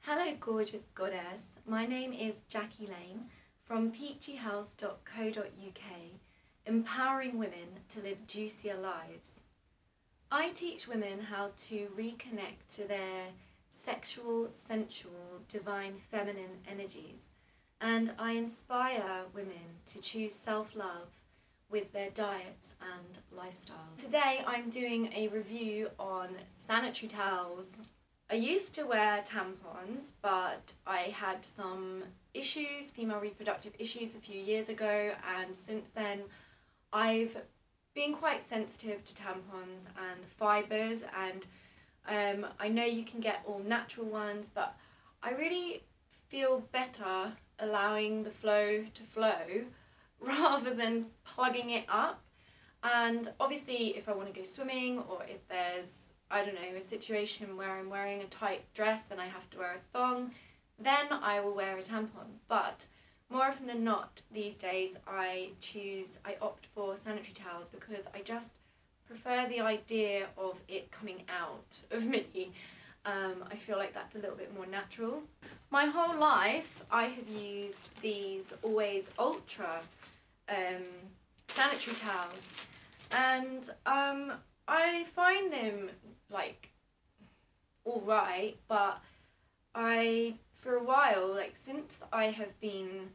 Hello gorgeous goddess, my name is Jackie Lane from peachyhealth.co.uk, empowering women to live juicier lives. I teach women how to reconnect to their sexual, sensual, divine feminine energies, and I inspire women to choose self-love with their diets and lifestyles. Today I'm doing a review on sanitary towels. I used to wear tampons, but I had some issues, female reproductive issues a few years ago, and since then I've been quite sensitive to tampons and the fibres, and I know you can get all natural ones, but I really feel better allowing the flow to flow rather than plugging it up. And obviously if I want to go swimming, or if there's, I don't know, a situation where I'm wearing a tight dress and I have to wear a thong, then I will wear a tampon. But more often than not these days I opt for sanitary towels because I just prefer the idea of it coming out of me. I feel like that's a little bit more natural. My whole life I have used these Always Ultra sanitary towels, and I find them like alright, but for a while, like since I have been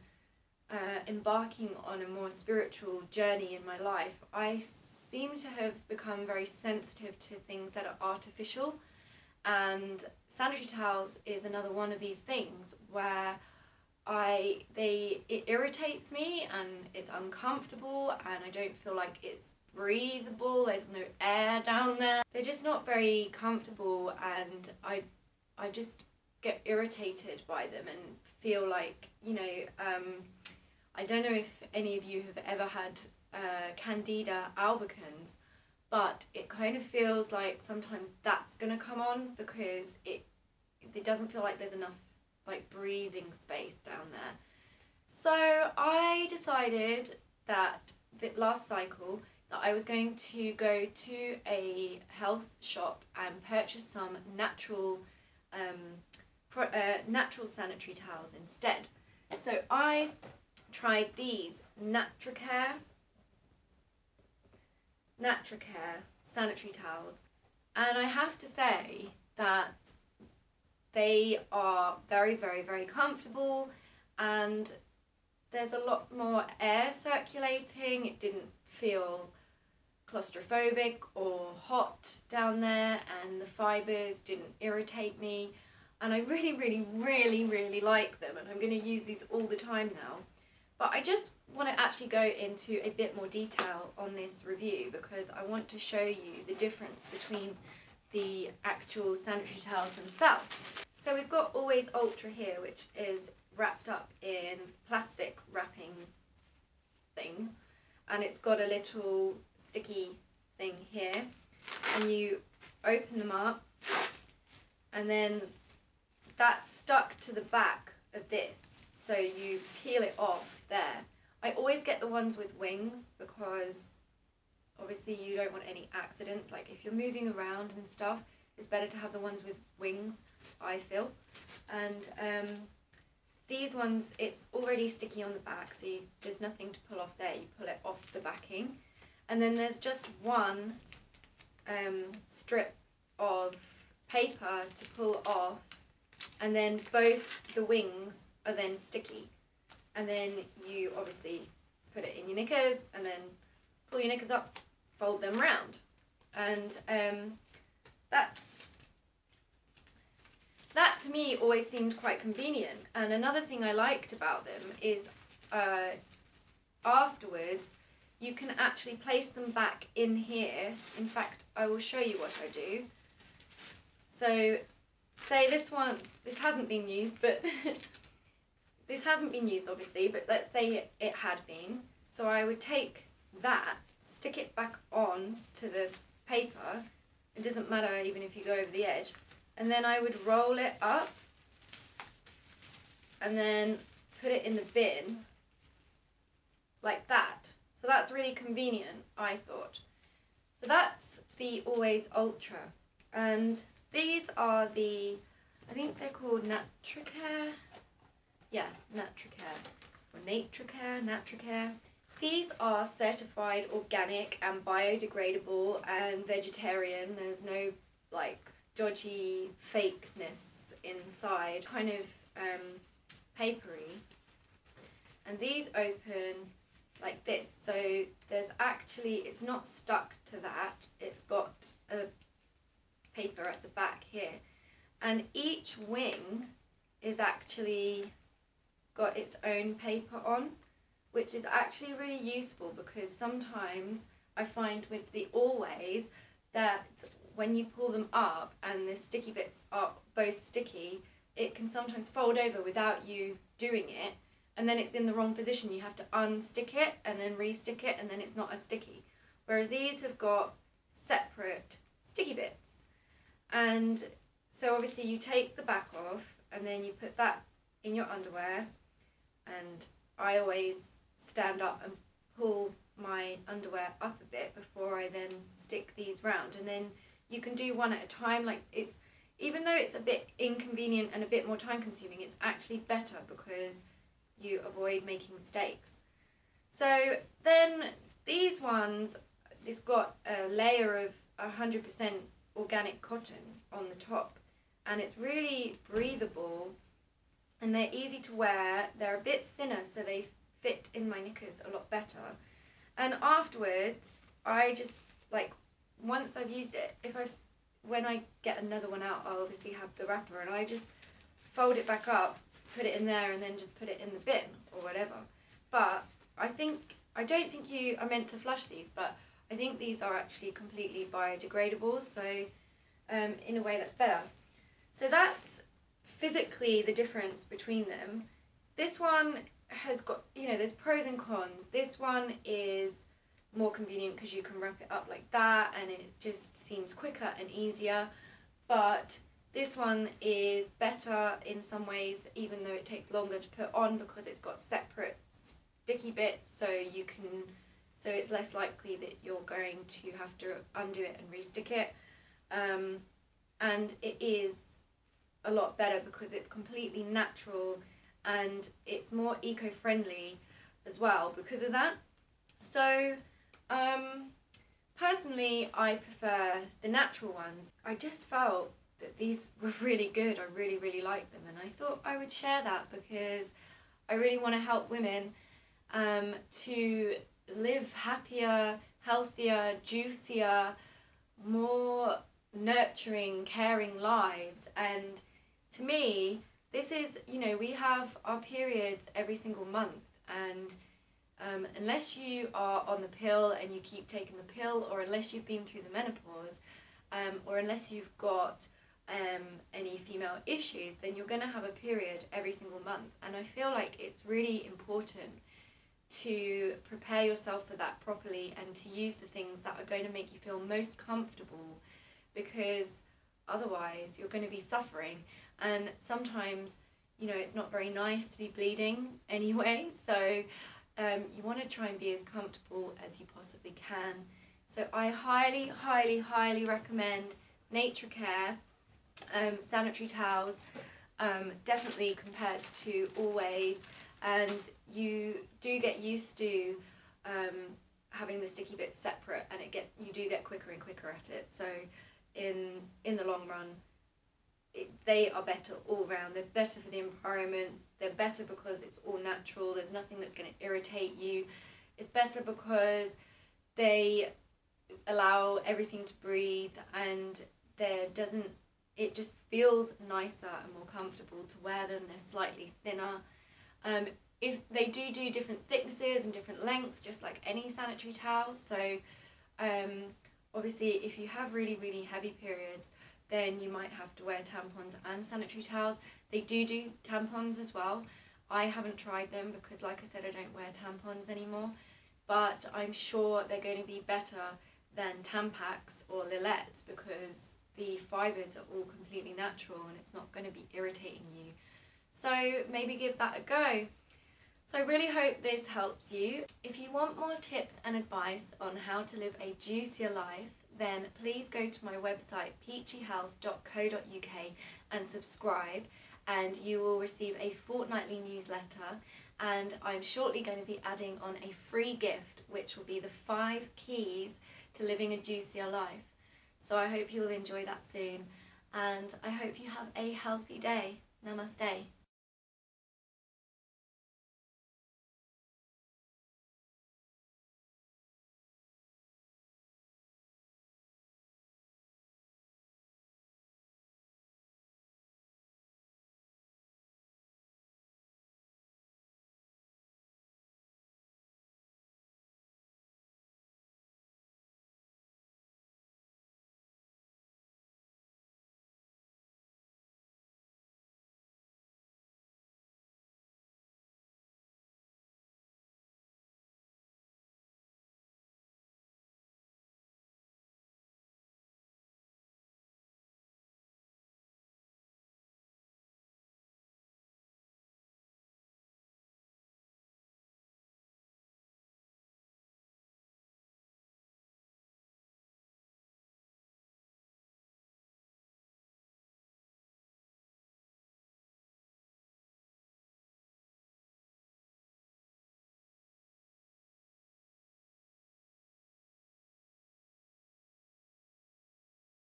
embarking on a more spiritual journey in my life, I seem to have become very sensitive to things that are artificial, and sanitary towels is another one of these things where it irritates me and it's uncomfortable and I don't feel like it's breathable, there's no air down there. They're just not very comfortable, and I just get irritated by them and feel like, you know, I don't know if any of you have ever had Candida albicans, but it kind of feels like sometimes that's gonna come on because it doesn't feel like there's enough like breathing space down there. So I decided that last cycle that I was going to go to a health shop and purchase some natural natural sanitary towels instead. So I tried these Natracare sanitary towels, and I have to say that they are very, very, very comfortable, and there's a lot more air circulating. It didn't feel claustrophobic or hot down there, and the fibres didn't irritate me, and I really, really, really, really like them, and I'm going to use these all the time now. But I just want to actually go into a bit more detail on this review because I want to show you the difference between the actual sanitary towels themselves. So we've got Always Ultra here, which is wrapped up in plastic wrapping thing, and it's got a little sticky thing here, and you open them up and then that's stuck to the back of this, so you peel it off there. I always get the ones with wings because obviously you don't want any accidents, like if you're moving around and stuff, it's better to have the ones with wings, I feel. And these ones, it's already sticky on the back, so there's nothing to pull off there. You pull it off the backing, and then there's just one strip of paper to pull off, and then both the wings are then sticky, and then you obviously put it in your knickers and then pull your knickers up, fold them round, and that to me always seemed quite convenient. And another thing I liked about them is afterwards you can actually place them back in here. In fact, I will show you what I do. So say this hasn't been used, but this hasn't been used obviously, but let's say it had been. So I would take that, stick it back on to the paper, it doesn't matter even if you go over the edge, and then I would roll it up and then put it in the bin like that. So that's really convenient, I thought. So that's the Always Ultra, and these are the I think they're called Natracare. Yeah, Natracare. Or Natracare. These are certified organic and biodegradable and vegetarian. There's no like dodgy fakeness inside, kind of papery. And these open like this, so there's actually, it's not stuck to that, it's got a paper at the back here, and each wing is actually got its own paper on, which is actually really useful, because sometimes I find with the Always that when you pull them up and the sticky bits are both sticky, it can sometimes fold over without you doing it, and then it's in the wrong position. You have to unstick it and then re-stick it, and then it's not as sticky. Whereas these have got separate sticky bits. And so obviously you take the back off and then you put that in your underwear, and I always stand up and pull my underwear up a bit before I then stick these round. And then you can do one at a time. Like, it's, even though it's a bit inconvenient and a bit more time consuming, it's actually better because you avoid making mistakes. So then these ones, it's got a layer of 100% organic cotton on the top, and it's really breathable, and they're easy to wear. They're a bit thinner, so they fit in my knickers a lot better. And afterwards, I just, like, once I've used it, when I get another one out, I'll obviously have the wrapper, and I just fold it back up, put it in there, and then just put it in the bin or whatever. But I don't think you are meant to flush these, but I think these are actually completely biodegradable, so in a way that's better. So that's physically the difference between them. This one has got, you know, there's pros and cons. This one is more convenient because you can wrap it up like that, and it just seems quicker and easier. But this one is better in some ways, even though it takes longer to put on, because it's got separate sticky bits, so it's less likely that you're going to have to undo it and re-stick it. And it is a lot better because it's completely natural, and it's more eco-friendly as well because of that. So personally, I prefer the natural ones. I just felt that these were really good. I really, really liked them, and I thought I would share that because I really want to help women to live happier, healthier, juicier, more nurturing, caring lives. And to me, this is, you know, we have our periods every single month, and unless you are on the pill and you keep taking the pill, or unless you've been through the menopause, or unless you've got any female issues, then you're going to have a period every single month. And I feel like it's really important to prepare yourself for that properly and to use the things that are going to make you feel most comfortable, because otherwise you're going to be suffering. And sometimes, you know, it's not very nice to be bleeding anyway, so you want to try and be as comfortable as you possibly can. So I highly, highly, highly recommend Natracare sanitary towels, definitely compared to Always. And you do get used to having the sticky bits separate, and you do get quicker and quicker at it. So in the long run, they are better all round. They're better for the environment. They're better because it's all natural. There's nothing that's going to irritate you. It's better because they allow everything to breathe, and it just feels nicer and more comfortable to wear them. They're slightly thinner. If they do different thicknesses and different lengths, just like any sanitary towels. So obviously if you have really, really heavy periods, then you might have to wear tampons and sanitary towels. They do tampons as well. I haven't tried them because, like I said, I don't wear tampons anymore, but I'm sure they're going to be better than Tampax or Lilettes because the fibres are all completely natural and it's not going to be irritating you. So maybe give that a go. So I really hope this helps you. If you want more tips and advice on how to live a juicier life, then please go to my website peachyhealth.co.uk and subscribe, and you will receive a fortnightly newsletter, and I'm shortly going to be adding on a free gift which will be the 5 keys to living a juicier life. So I hope you will enjoy that soon, and I hope you have a healthy day. Namaste.